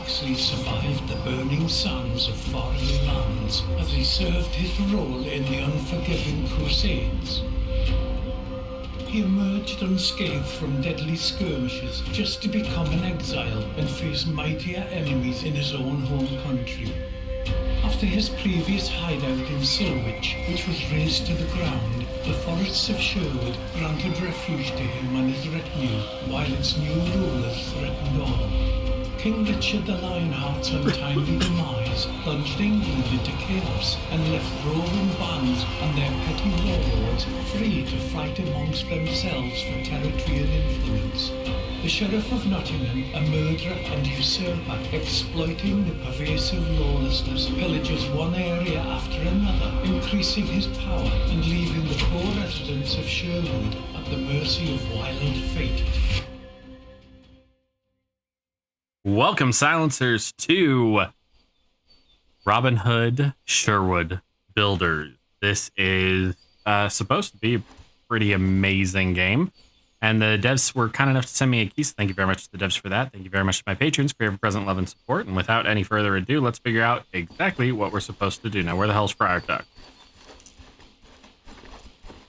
Foxley survived the burning sands of foreign lands as he served his role in the unforgiving crusades. He emerged unscathed from deadly skirmishes just to become an exile and face mightier enemies in his own home country. After his previous hideout in Silwich, which was razed to the ground, the forests of Sherwood granted refuge to him and his retinue, while its new rulers threatened all. King Richard the Lionheart's untimely demise plunged England into chaos and left roving bands and their petty warlords free to fight amongst themselves for territory and influence. The Sheriff of Nottingham, a murderer and usurper, exploiting the pervasive lawlessness, pillages one area after another, increasing his power and leaving the poor residents of Sherwood at the mercy of wild fate. Welcome, Silencers, to Hood Sherwood Builders. This is supposed to be a pretty amazing game. And the devs were kind enough to send me a key, so thank you very much to the devs for that. Thank you very much to my patrons for your present love and support. And without any further ado, let's figure out exactly what we're supposed to do. Now, where the hell's Friar Tuck?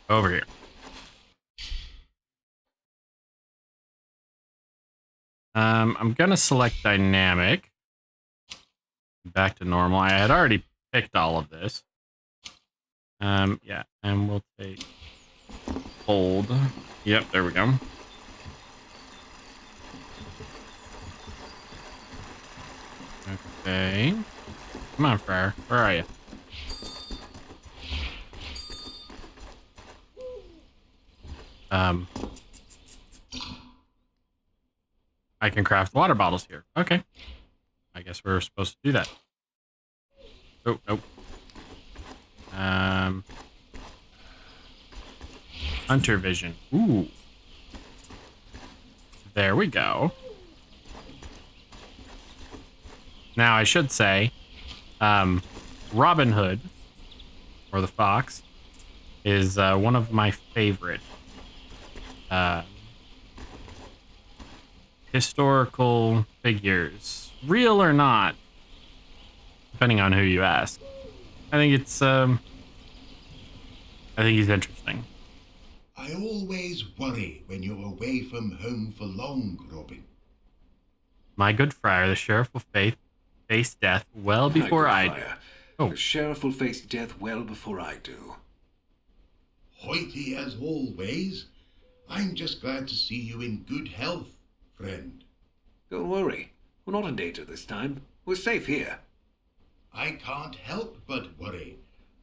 Over here. I'm going to select dynamic. Back to normal. I had already picked all of this. Yeah, and we'll take hold. Yep, there we go. Okay. Come on, Friar. Where are you? I can craft water bottles here. Okay. I guess we're supposed to do that. Oh, nope. Hunter vision. Ooh. There we go. Now, I should say, Robin Hood, or the Fox, is one of my favorite historical figures, real or not, depending on who you ask. I think it's I think he's interesting. I always worry when you're away from home for long, Robin. My good friar, the sheriff will face death well before I do. Oh. The sheriff will face death well before I do. Hoity as always. I'm just glad to see you in good health, friend. Don't worry. We're not in danger this time. We're safe here. I can't help but worry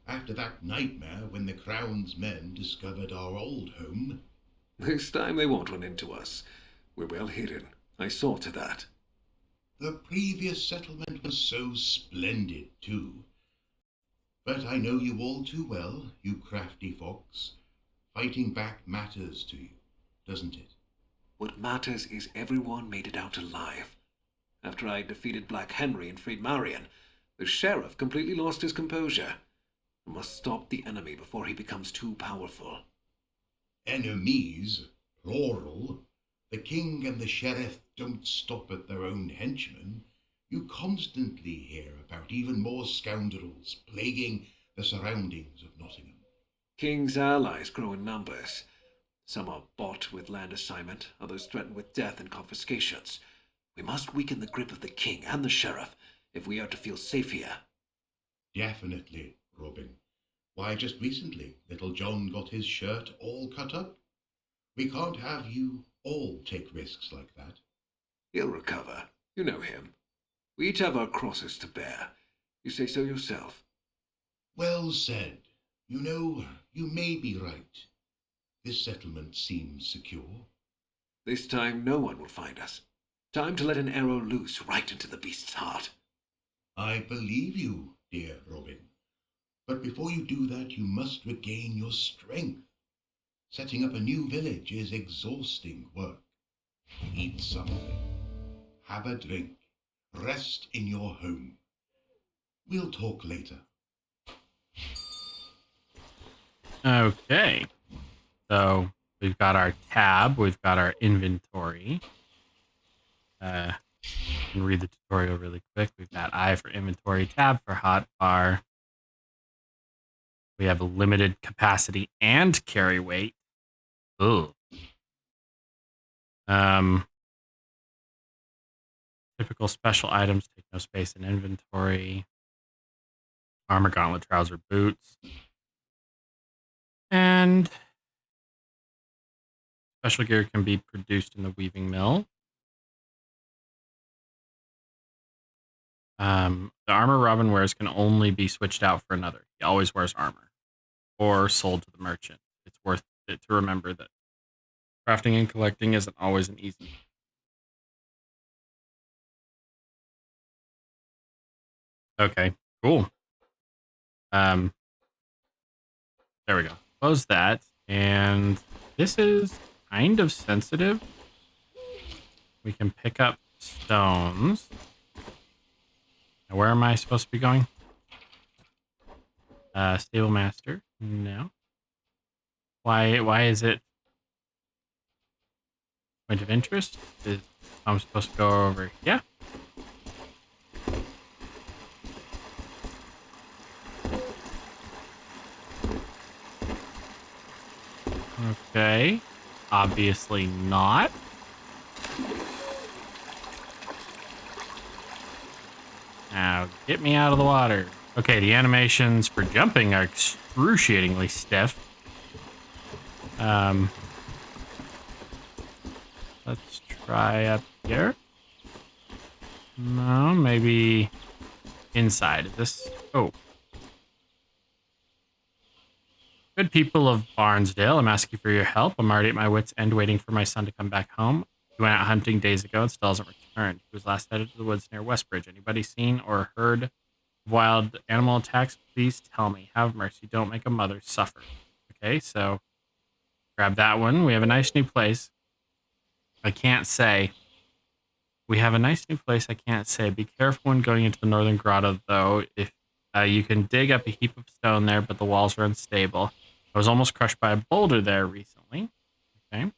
after that nightmare when the Crown's men discovered our old home. This time they won't run into us. We're well hidden. I saw to that. The previous settlement was so splendid, too. But I know you all too well, you crafty fox. Fighting back matters to you, doesn't it? What matters is everyone made it out alive. After I defeated Black Henry and freed Marion, the sheriff completely lost his composure. I must stop the enemy before he becomes too powerful. Enemies, plural. The king and the sheriff don't stop at their own henchmen. You constantly hear about even more scoundrels plaguing the surroundings of Nottingham. King's allies grow in numbers. Some are bought with land assignment, others threatened with death and confiscations. We must weaken the grip of the king and the sheriff if we are to feel safe here. Definitely, Robin. Why, just recently, little John got his shirt all cut up. We can't have you all take risks like that. He'll recover. You know him. We each have our crosses to bear. You say so yourself. Well said. You know, you may be right. This settlement seems secure. This time no one will find us. Time to let an arrow loose right into the beast's heart. I believe you, dear Robin. But before you do that, you must regain your strength. Setting up a new village is exhausting work. Eat something. Have a drink. Rest in your home. We'll talk later. Okay. So we've got our tab, we've got our inventory. And read the tutorial really quick. We've got I for inventory, tab for hotbar. We have a limited capacity and carry weight. Ooh. Typical special items take no space in inventory. Armor, gauntlet, trouser, boots. And special gear can be produced in the weaving mill. The armor Robin wears can only be switched out for another. He always wears armor or sold to the merchant. It's worth it to remember that crafting and collecting isn't always an easy. Okay, cool. There we go. Close that. And this is kind of sensitive. We can pick up stones. Now, where am I supposed to be going? Stable master. No. Why is it point of interest? I'm supposed to go over here? Okay. Obviously not. Now, get me out of the water. Okay, the animations for jumping are excruciatingly stiff. Let's try up here. No, maybe inside. Is this... Oh. Good people of Barnesdale, I'm asking for your help. I'm already at my wit's end waiting for my son to come back home. He went out hunting days ago and still hasn't returned. He was last headed to the woods near Westbridge. Anybody seen or heard of wild animal attacks? Please tell me. Have mercy. Don't make a mother suffer. Okay, so grab that one. We have a nice new place. I can't say. We have a nice new place. I can't say. Be careful when going into the northern grotto, though. If you can dig up a heap of stone there, but the walls are unstable. I was almost crushed by a boulder there recently. Okay.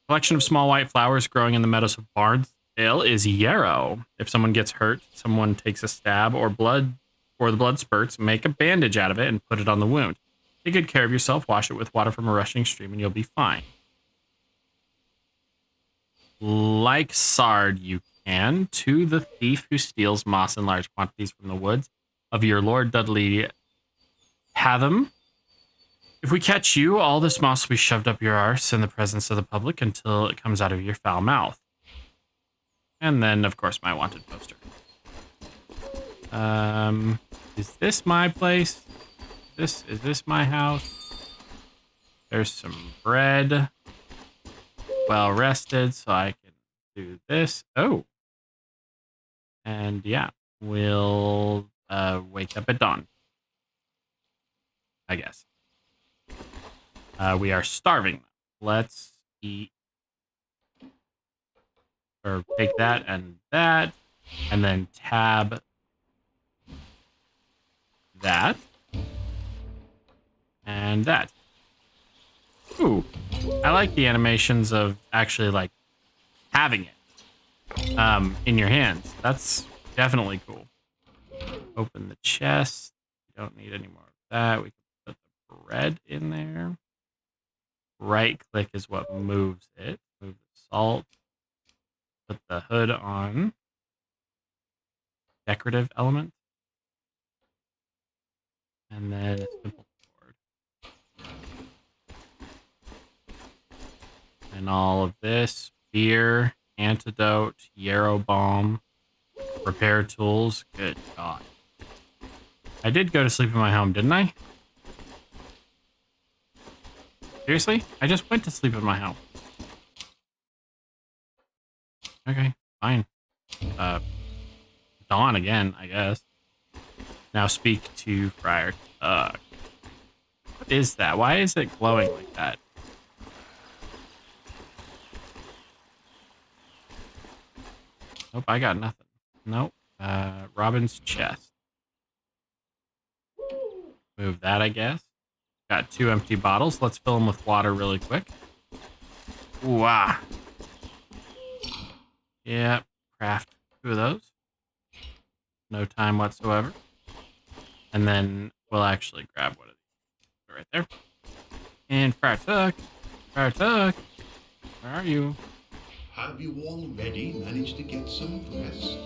Collection of small white flowers growing in the meadows of Barnesdale is yarrow. If someone gets hurt, someone takes a stab or the blood spurts, make a bandage out of it and put it on the wound. Take good care of yourself. Wash it with water from a rushing stream and you'll be fine. Like Sard, you can. To the thief who steals moss in large quantities from the woods of your Lord Dudley Hatham. If we catch you, all this moss will be shoved up your arse in the presence of the public until it comes out of your foul mouth. And then, of course, my wanted poster. Is this my place? Is this my house? There's some bread. Well rested, so I can do this. Oh. And yeah, we'll wake up at dawn. I guess. We are starving. Let's eat. Or take that, and then tab that, and that. Ooh, I like the animations of actually like having it in your hands. That's definitely cool. Open the chest. We don't need any more of that. We can put the bread in there. Right click is what moves it. Move the salt. Put the hood on. Decorative element. And then a simple sword. And all of this. Beer, antidote, yarrow balm, repair tools. Good God. I did go to sleep in my home, didn't I? Seriously? I just went to sleep in my home. Okay, fine. Dawn again, I guess. Now speak to Friar Tuck. What is that? Why is it glowing like that? Nope, I got nothing. Nope. Robin's chest. Move that, I guess. Got 2 empty bottles. Let's fill them with water really quick. Ooh, ah. Yep. Craft. 2 of those. No time whatsoever. And then we'll actually grab one of these right there. And Friar Tuck, where are you? Have you already managed to get some rest?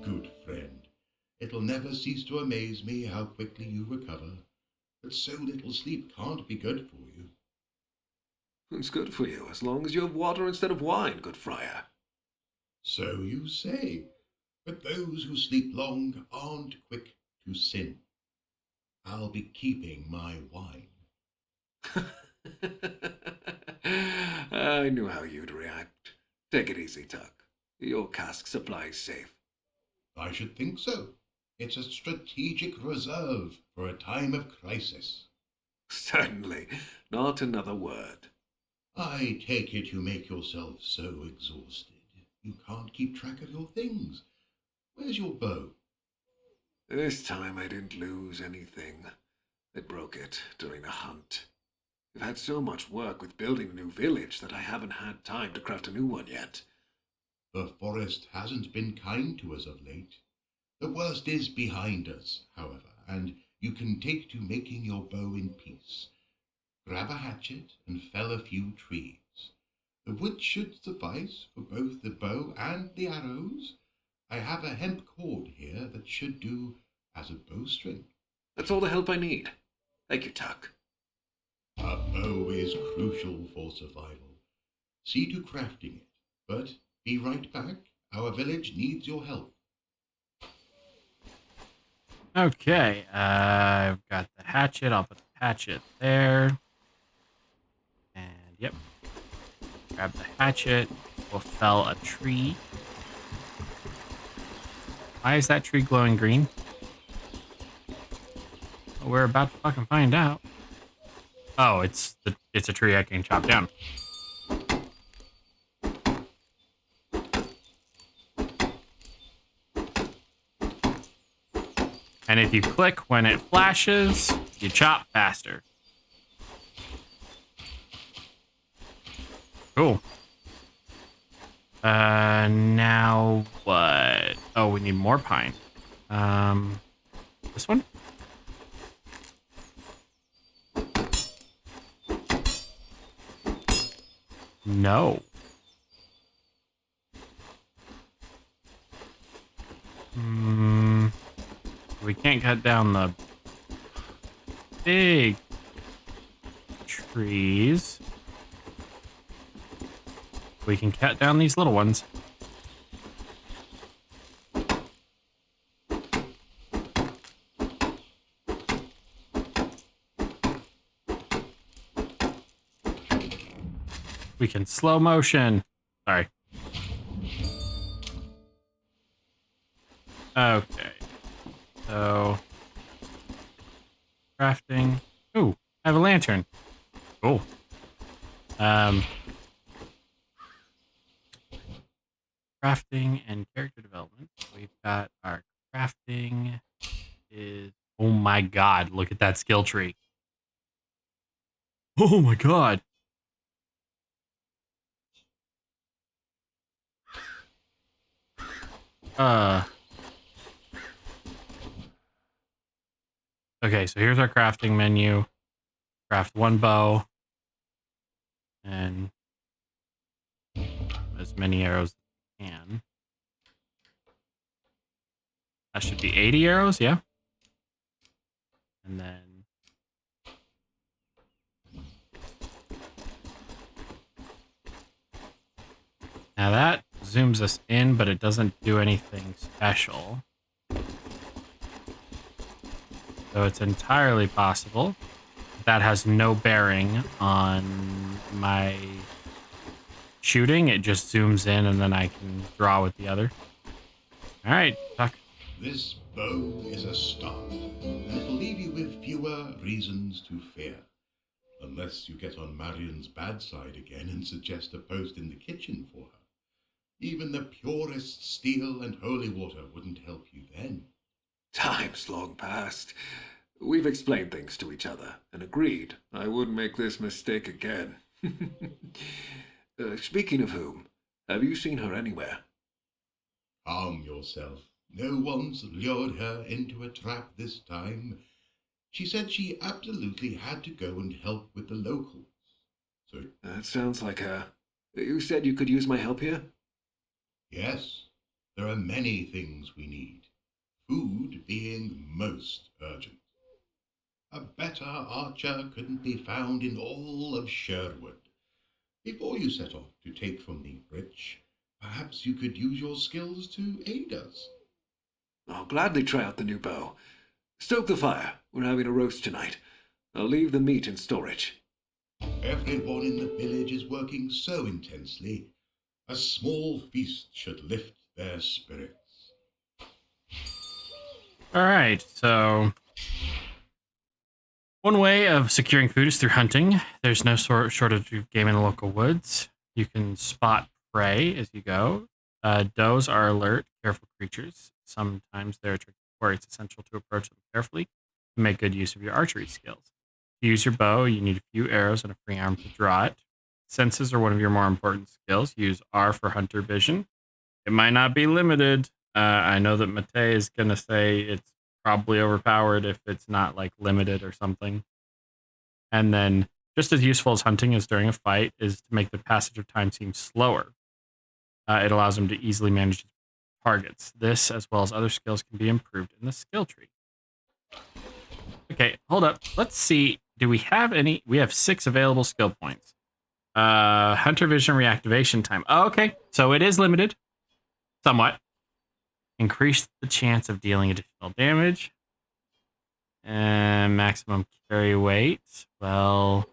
Good friend. It'll never cease to amaze me how quickly you recover. But so little sleep can't be good for you. It's good for you, as long as you have water instead of wine, good friar. So you say. But those who sleep long aren't quick to sin. I'll be keeping my wine. I knew how you'd react. Take it easy, Tuck. Your cask supply's safe. I should think so. It's a strategic reserve for a time of crisis. Certainly. Not another word. I take it you make yourself so exhausted. You can't keep track of your things. Where's your bow? This time I didn't lose anything. I broke it during a hunt. We've had so much work with building a new village that I haven't had time to craft a new one yet. The forest hasn't been kind to us of late. The worst is behind us, however, and you can take to making your bow in peace. Grab a hatchet and fell a few trees. The wood should suffice for both the bow and the arrows. I have a hemp cord here that should do as a bowstring. That's all the help I need. Thank you, Tuck. A bow is crucial for survival. See to crafting it, but be right back. Our village needs your help. Okay, I've got the hatchet. I'll put the hatchet there. And yep. Grab the hatchet. We'll fell a tree. Why is that tree glowing green? Well, we're about to fucking find out. Oh, it's a tree I can chop down. And if you click when it flashes, you chop faster. Cool. Now what? Oh, we need more pine. This one? No. We can't cut down the big trees. We can cut down these little ones. We can slow motion. Sorry. Okay. So, crafting. Ooh, I have a lantern. Cool. Crafting and character development. We've got our crafting is. Oh my god! Look at that skill tree. Oh my god. Okay, so here's our crafting menu. Craft one bow. And as many arrows as I can. That should be 80 arrows, yeah? And then... Now that zooms us in, but it doesn't do anything special. So it's entirely possible. That has no bearing on my shooting. It just zooms in and then I can draw with the other. All right, Tuck. This bow is a start, and it'll leave you with fewer reasons to fear. Unless you get on Marion's bad side again and suggest a post in the kitchen for her. Even the purest steel and holy water wouldn't help you then. Time's long past. We've explained things to each other and agreed I wouldn't make this mistake again. Speaking of whom, have you seen her anywhere? Calm yourself. No one's lured her into a trap this time. She said she absolutely had to go and help with the locals. So, That sounds like her. You said you could use my help here? yes, there are many things we need, food being most urgent. A better archer couldn't be found in all of Sherwood. Before you set off to take from the rich, perhaps you could use your skills to aid us. I'll gladly try out the new bow. Stoke the fire. We're having a roast tonight. I'll leave the meat in storage. Everyone in the village is working so intensely. A small feast should lift their spirits. All right, so one way of securing food is through hunting. There's no shortage of game in the local woods. You can spot prey as you go. Does are alert, careful creatures. Sometimes they're a tricky quarry. It's essential to approach them carefully and make good use of your archery skills. To use your bow, you need a few arrows and a free arm to draw it. Senses are one of your more important skills. Use R for hunter vision. It might not be limited. I know that Mate is going to say it's probably overpowered if it's not like limited or something. And then just as useful as hunting is during a fight is to make the passage of time seem slower. It allows him to easily manage targets. This, as well as other skills, can be improved in the skill tree. Okay, hold up. Let's see. Do we have any? We have 6 available skill points. Hunter vision reactivation time. Oh, okay, so it is limited. Somewhat. Increase the chance of dealing additional damage. And maximum carry weight. Well,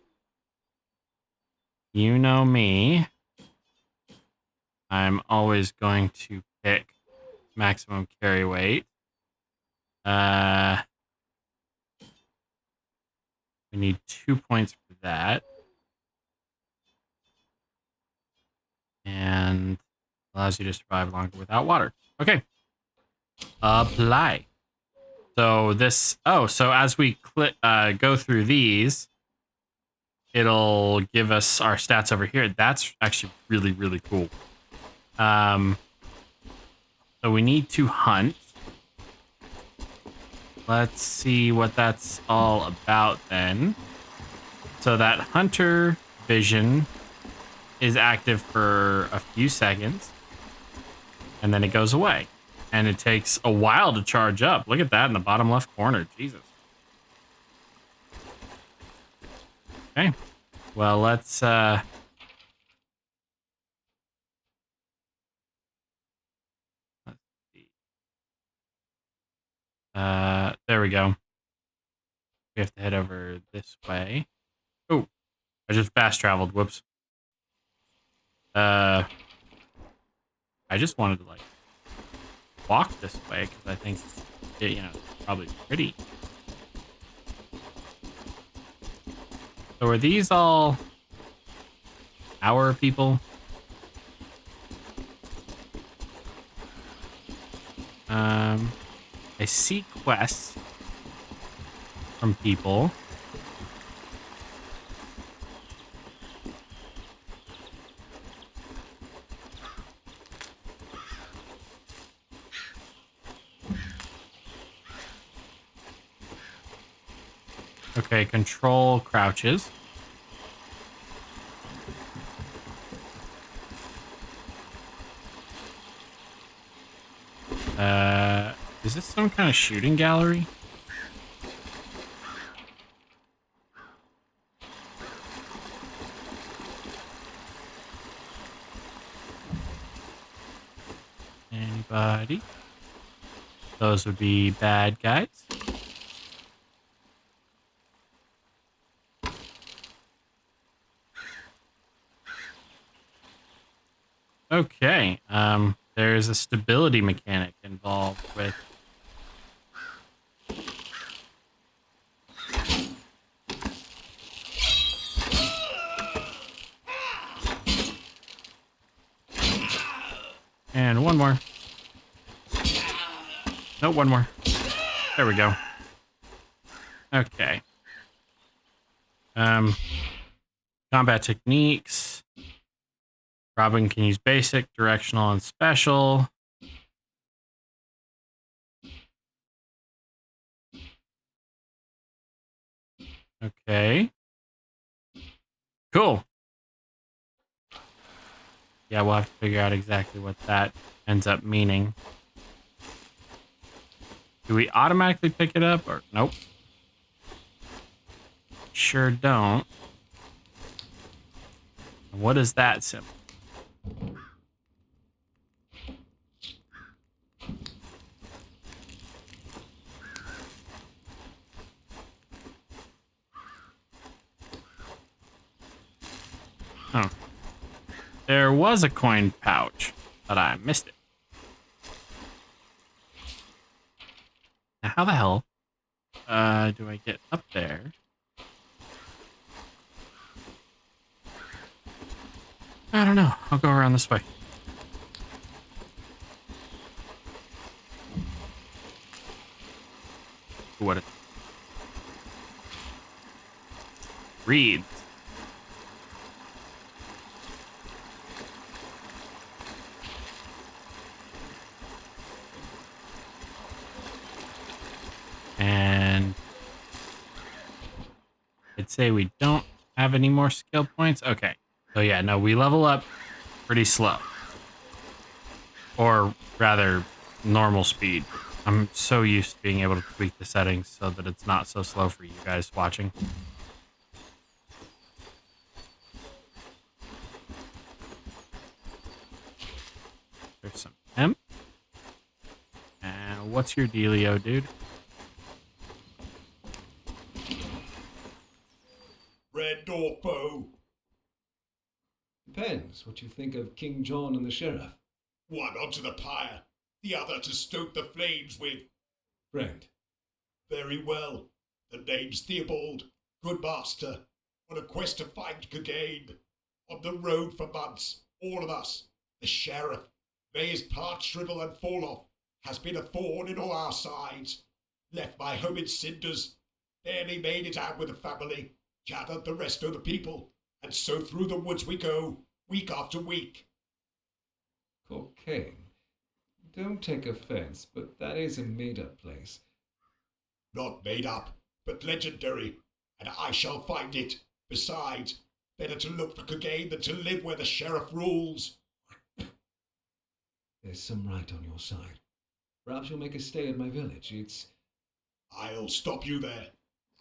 you know me. I'm always going to pick maximum carry weight. We need 2 points for that. And allows you to survive longer without water. Okay. Apply. So this, so as we go through these, it'll give us our stats over here. That's actually really, really cool. So we need to hunt. Let's see what that's all about then. So that hunter vision is active for a few seconds, and then it goes away. And it takes a while to charge up. Look at that in the bottom left corner. Jesus. Okay. Well, let's see. There we go. We have to head over this way. Oh, I just fast traveled. Whoops. I just wanted to like walk this way because I think it, it's probably pretty. So are these all our people? I see quests from people. Okay, control crouches. Is this some kind of shooting gallery? Anybody? Those would be bad guys. Okay, there's a stability mechanic involved with and one more. No, one more. There we go. Okay. Combat techniques. Robin can use basic, directional, and special. Okay. Cool. Yeah, we'll have to figure out exactly what that ends up meaning. Do we automatically pick it up or nope? Sure don't. What is that symbol? Oh. There was a coin pouch, but I missed it. Now, how the hell do I get up there? I don't know. I'll go around this way. What it reads. And I'd say we don't have any more skill points. Okay. So yeah, no, we level up pretty slow. Or rather, normal speed. I'm so used to being able to tweak the settings so that it's not so slow for you guys watching. There's some hemp. And what's your dealio, dude? Red or bow? Depends what you think of King John and the Sheriff. One onto the pyre, the other to stoke the flames with. Right. Very well. The name's Theobald, good master, on a quest to find Clegane. On the road for months, all of us. The sheriff, may his part shrivel and fall off, has been a thorn in all our sides. Left my home in cinders, barely made it out with the family, gathered the rest of the people, and so through the woods we go, week after week. Cocaine. Don't take offense, but that is a made-up place. Not made up, but legendary, and I shall find it. Besides, better to look for Clegane than to live where the sheriff rules. There's some right on your side. Perhaps you'll make a stay at my village. I'll stop you there.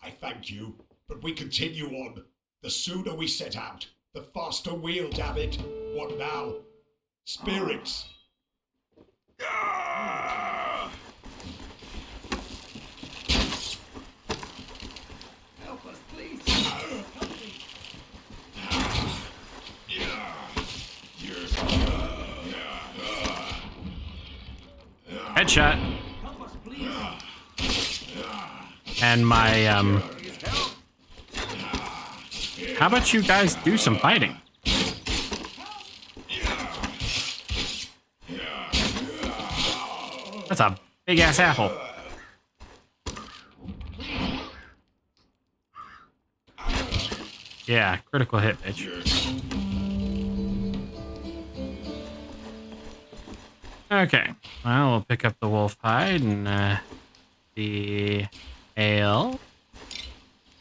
I thank you, but we continue on. The sooner we set out, the faster we'll, damn it. What now? Spirits. Help us, please. Headshot. Help us, please. And my, how about you guys do some fighting? That's a big-ass apple. Yeah, critical hit, bitch. Okay, well, we'll pick up the wolf hide and the ale.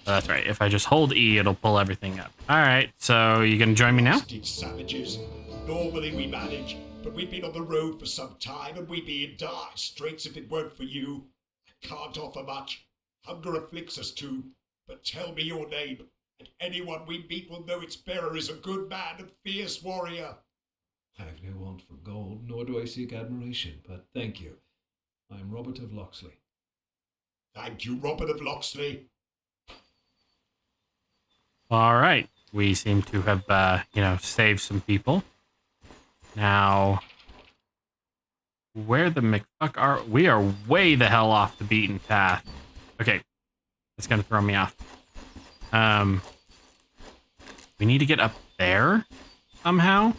Oh, that's right. If I just hold E, it'll pull everything up. All right, so you gonna join me now? Savages. Normally we manage, but we've been on the road for some time and we'd be in dire straits if it weren't for you. I can't offer much. Hunger afflicts us too. But tell me your name, and anyone we meet will know its bearer is a good man and fierce warrior. I have no want for gold, nor do I seek admiration, but thank you. I am Robert of Locksley. Thank you, Robert of Locksley. All right. We seem to have, saved some people. Now, where the McFuck are we? Are way the hell off the beaten path. Okay, that's gonna throw me off. We need to get up there somehow.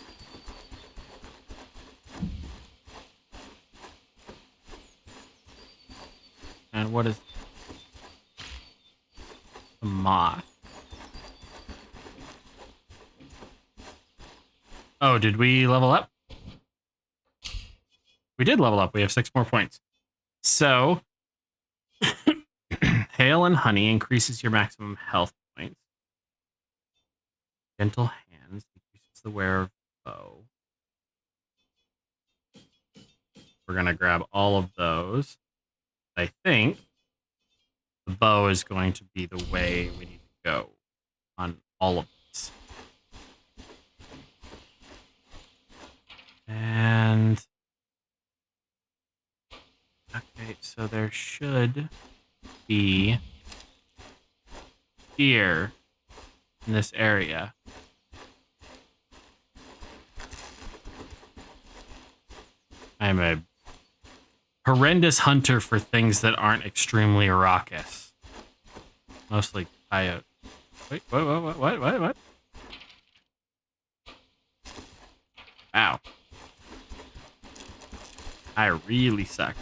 And what is the moth? Oh, did we level up? We did level up. We have 6 more points. So, Hail and honey increases your maximum health points. Gentle hands decreases the wear of bow. We're going to grab all of those. I think the bow is going to be the way we need to go on all of this. And okay, so there should be deer in this area. I'm a horrendous hunter for things that aren't extremely raucous. Mostly coyote. Wait, what? Wow. I really suck.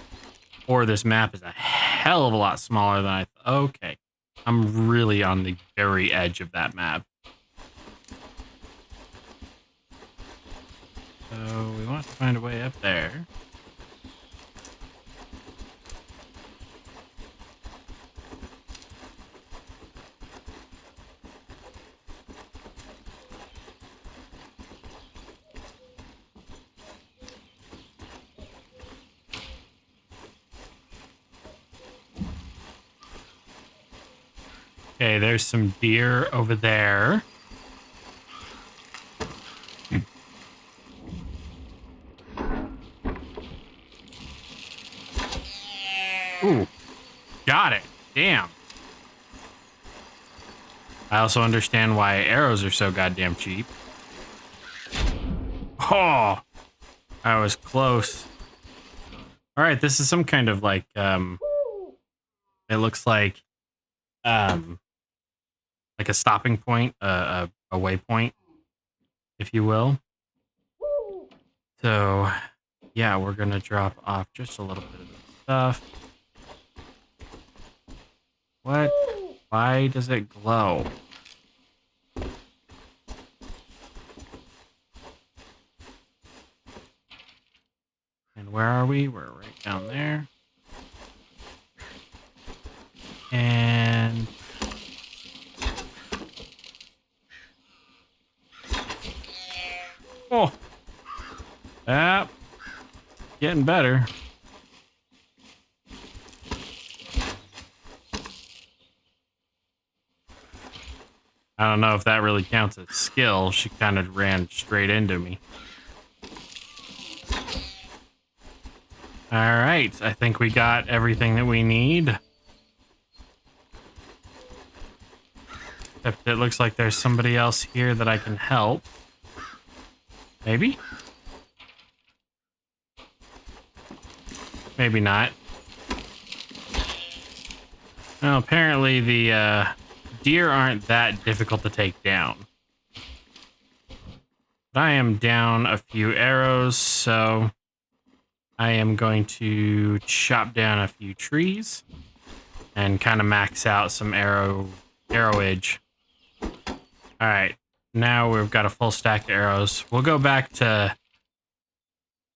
Or this map is a hell of a lot smaller than I thought. Okay. I'm really on the very edge of that map. So we want to find a way up there. Okay, there's some deer over there. Ooh, got it. Damn. I also understand why arrows are so goddamn cheap. Oh, I was close. All right, this is some kind of like, it looks like a stopping point, a waypoint, if you will. So, yeah, we're gonna drop off just a little bit of this stuff. What? Why does it glow? And where are we? We're right down there. And oh, yep, getting better. I don't know if that really counts as skill. She kind of ran straight into me. All right, I think we got everything that we need. Except it looks like there's somebody else here that I can help. Maybe? Maybe not. Well, apparently the deer aren't that difficult to take down. But I am down a few arrows, so I am going to chop down a few trees and kind of max out some arrowage. All right, now we've got a full stack of arrows. We'll go back to...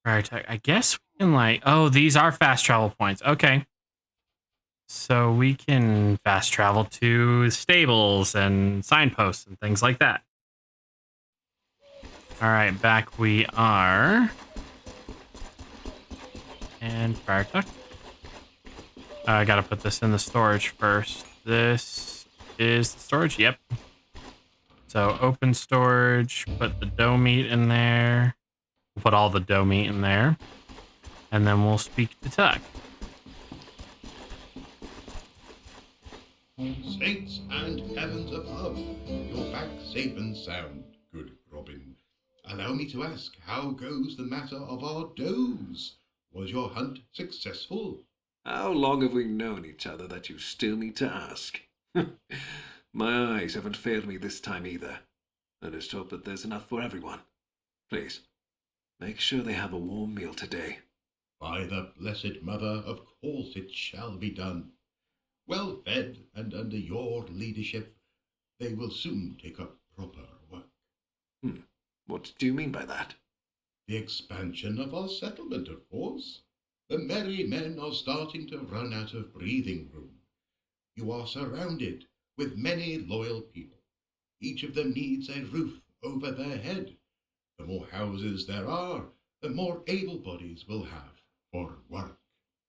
All right, I guess we can like... Oh, these are fast travel points. Okay. So we can fast travel to stables and signposts and things like that. All right, back we are. And fire tuck. I gotta put this in the storage first. This is the storage, yep. So open storage, put the dough meat in there. We'll put all the dough meat in there. And then we'll speak to Tuck. Saints and heavens above, you're back safe and sound, good Robin. Allow me to ask, how goes the matter of our does? Was your hunt successful? How long have we known each other that you still need to ask? My eyes haven't failed me this time either. I just hope that there's enough for everyone. Please, make sure they have a warm meal today. By the Blessed Mother, of course it shall be done. Well fed and under your leadership, they will soon take up proper work. What do you mean by that? The expansion of our settlement, of course. The merry men are starting to run out of breathing room. You are surrounded with many loyal people. Each of them needs a roof over their head. The more houses there are, the more able bodies we'll have for work.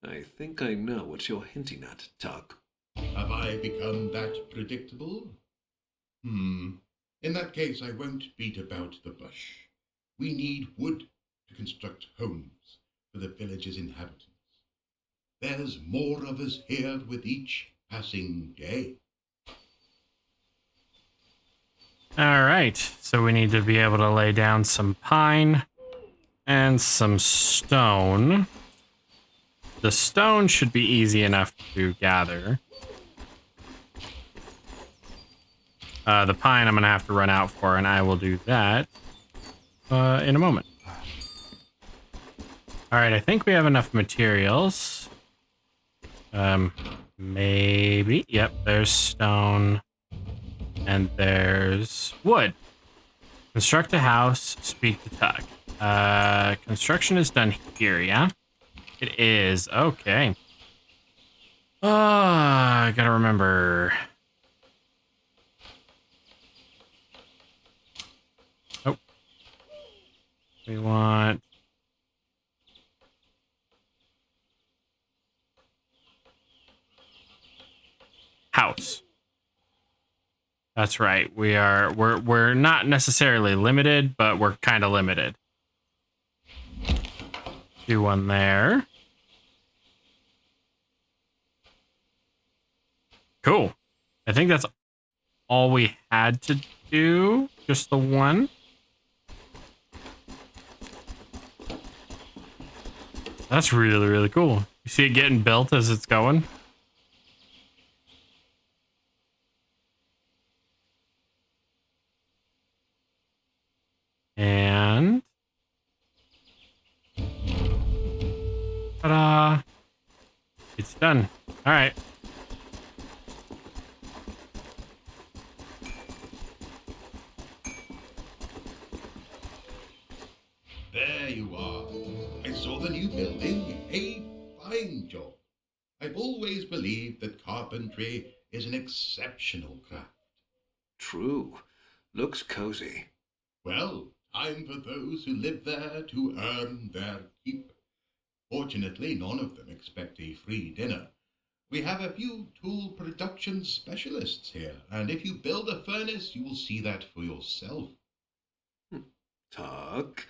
I think I know what you're hinting at, Tuck. Have I become that predictable? In that case, I won't beat about the bush. We need wood to construct homes for the village's inhabitants. There's more of us here with each passing day. All right, so we need to be able to lay down some pine and some stone. The stone should be easy enough to gather. The pine I'm going to have to run out for, and I will do that in a moment. All right, I think we have enough materials. Maybe. Yep, there's stone. And there's wood. Construct a house, speak to Tuck. Construction is done here, yeah? It is. Okay. I gotta remember. Oh. We want... house. That's right. We're not necessarily limited, but we're kind of limited. Do one there. Cool. I think that's all we had to do. Just the one. That's really, really cool. You see it getting built as it's going? And ta-da! It's done. All right. There you are. I saw the new building. A fine job. I've always believed that carpentry is an exceptional craft. True. Looks cozy. Well, time for those who live there to earn their keep. Fortunately, none of them expect a free dinner. We have a few tool production specialists here, and if you build a furnace, you will see that for yourself. Tuck,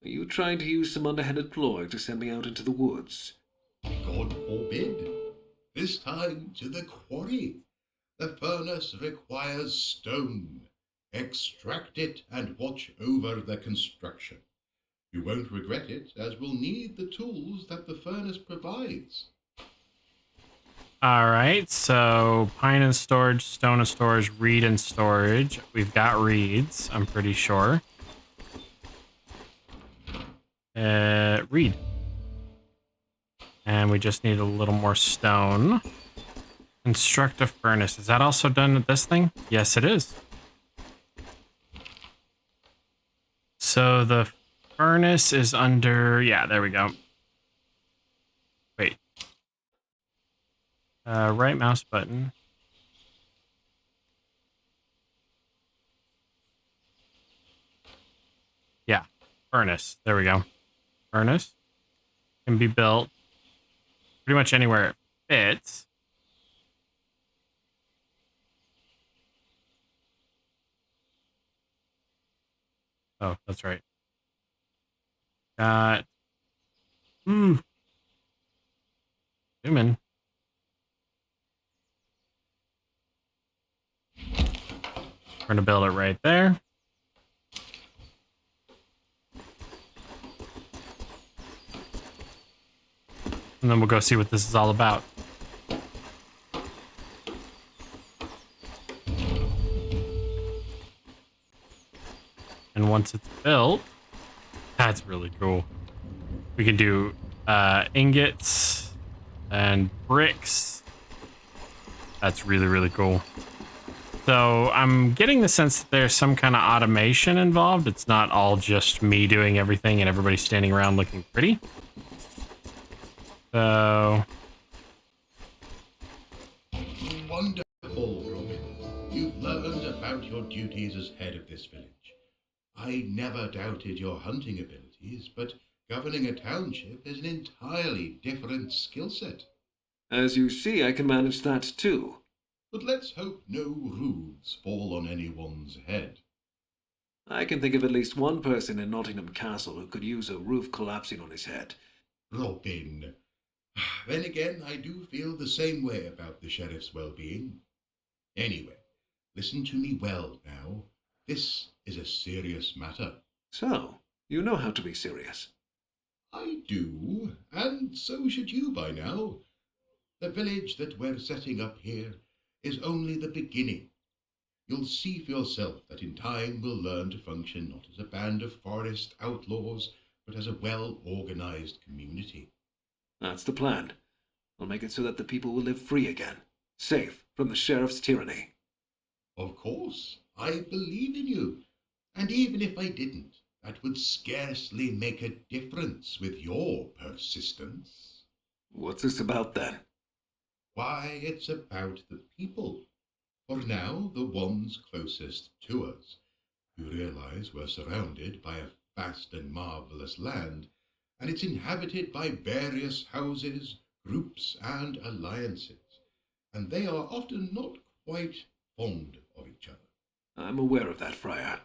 are you trying to use some underhanded ploy to send me out into the woods? God forbid. This time to the quarry. The furnace requires stone. Extract it and watch over the construction. You won't regret it, as we'll need the tools that the furnace provides. All right, so pine and storage, stone and storage, reed and storage. We've got reeds, I'm pretty sure. Reed. And we just need a little more stone. Construct a furnace. Is that also done with this thing? Yes, it is. So the furnace is under... Yeah, there we go. Wait. Right mouse button. Yeah, furnace. There we go. Furnace can be built pretty much anywhere it fits. Oh, that's right. Got... Zoom in. We're going to build it right there. And then we'll go see what this is all about. And once it's built, that's really cool. We can do ingots and bricks. That's really, really cool. So I'm getting the sense that there's some kind of automation involved. It's not all just me doing everything and everybody standing around looking pretty. So... learned about your duties as head of this village. I never doubted your hunting abilities, but governing a township is an entirely different skill set. As you see, I can manage that too. But let's hope no roofs fall on anyone's head. I can think of at least one person in Nottingham Castle who could use a roof collapsing on his head. Robin. Then again, I do feel the same way about the sheriff's well-being. Anyway, listen to me well now. This is a serious matter. So, you know how to be serious. I do, and so should you by now. The village that we're setting up here is only the beginning. You'll see for yourself that in time we'll learn to function not as a band of forest outlaws, but as a well-organized community. That's the plan. I'll make it so that the people will live free again, safe from the sheriff's tyranny. Of course, I believe in you. And even if I didn't, that would scarcely make a difference with your persistence. What's this about then? Why, it's about the people. For now, the ones closest to us, who realize we're surrounded by a vast and marvelous land, and it's inhabited by various houses, groups, and alliances, and they are often not quite fond of each other. I'm aware of that, Friar.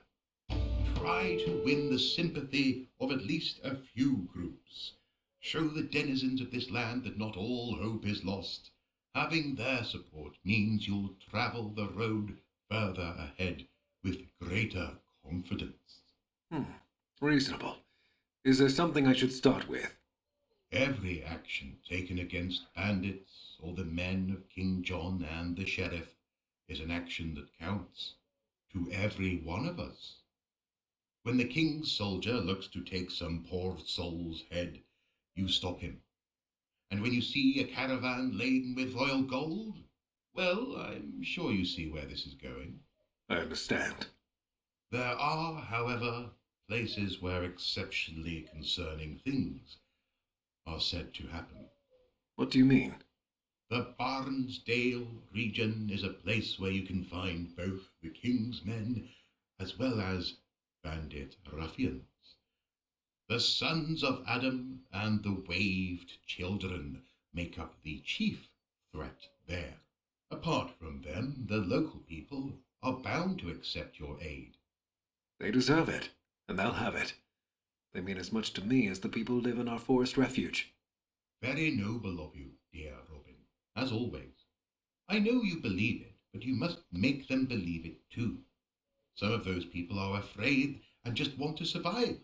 Try to win the sympathy of at least a few groups. Show the denizens of this land that not all hope is lost. Having their support means you'll travel the road further ahead with greater confidence. Reasonable. Is there something I should start with? Every action taken against bandits or the men of King John and the sheriff is an action that counts to every one of us. When the king's soldier looks to take some poor soul's head, you stop him. And when you see a caravan laden with royal gold, well, I'm sure you see where this is going. I understand. There are, however, places where exceptionally concerning things are said to happen. What do you mean? The Barnesdale region is a place where you can find both the king's men as well as bandit ruffians. The sons of Adam and the waved children make up the chief threat there. Apart from them, the local people are bound to accept your aid. They deserve it, and they'll have it. They mean as much to me as the people who live in our forest refuge. Very noble of you, dear Robin, as always. I know you believe it, but you must make them believe it too. Some of those people are afraid and just want to survive.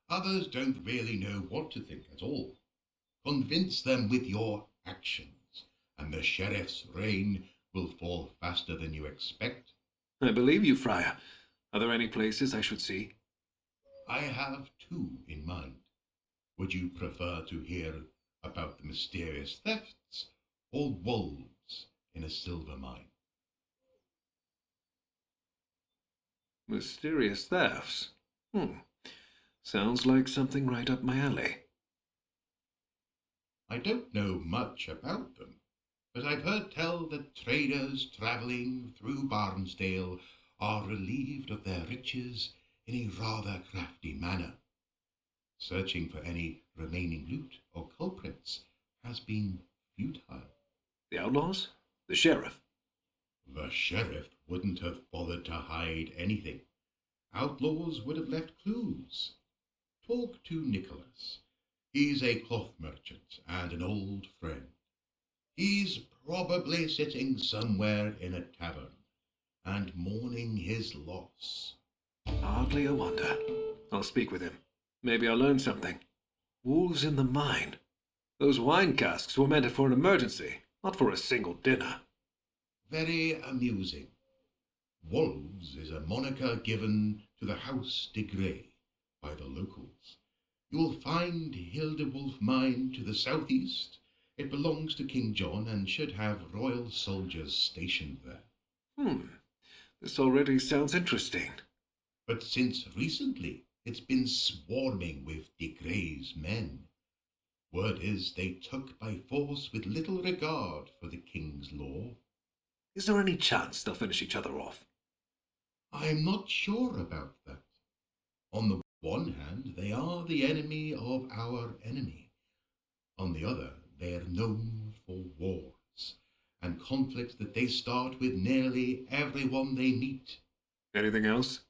Others don't really know what to think at all. Convince them with your actions, and the sheriff's reign will fall faster than you expect. I believe you, Friar. Are there any places I should see? I have two in mind. Would you prefer to hear about the mysterious thefts or wolves in a silver mine? Mysterious thefts? Sounds like something right up my alley. I don't know much about them, but I've heard tell that traders travelling through Barnesdale are relieved of their riches in a rather crafty manner. Searching for any remaining loot or culprits has been futile. The outlaws? The sheriff? The sheriff wouldn't have bothered to hide anything. Outlaws would have left clues. Talk to Nicholas. He's a cloth merchant and an old friend. He's probably sitting somewhere in a tavern and mourning his loss. Hardly a wonder. I'll speak with him. Maybe I'll learn something. Wolves in the mine. Those wine casks were meant for an emergency, not for a single dinner. Very amusing. Wolves is a moniker given to the House de Grey by the locals. You'll find Hildewolf Mine to the southeast. It belongs to King John and should have royal soldiers stationed there. This already sounds interesting. But since recently, it's been swarming with de Grey's men. Word is they took by force with little regard for the king's law. Is there any chance they'll finish each other off? I'm not sure about that. On the one hand, they are the enemy of our enemy. On the other, they are known for wars and conflicts that they start with nearly everyone they meet. Anything else?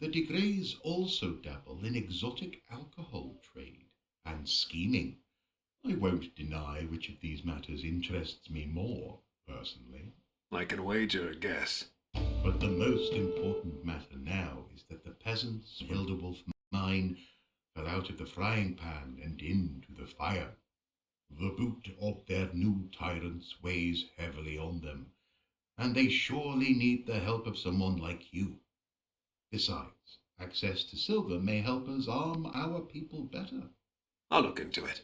The de Greys also dabble in exotic alcohol trade and scheming. I won't deny which of these matters interests me more, personally. I can wager a guess. But the most important matter now is that the peasants' Wilderwolf mine fell out of the frying pan and into the fire. The boot of their new tyrants weighs heavily on them, and they surely need the help of someone like you. Besides, access to silver may help us arm our people better. I'll look into it.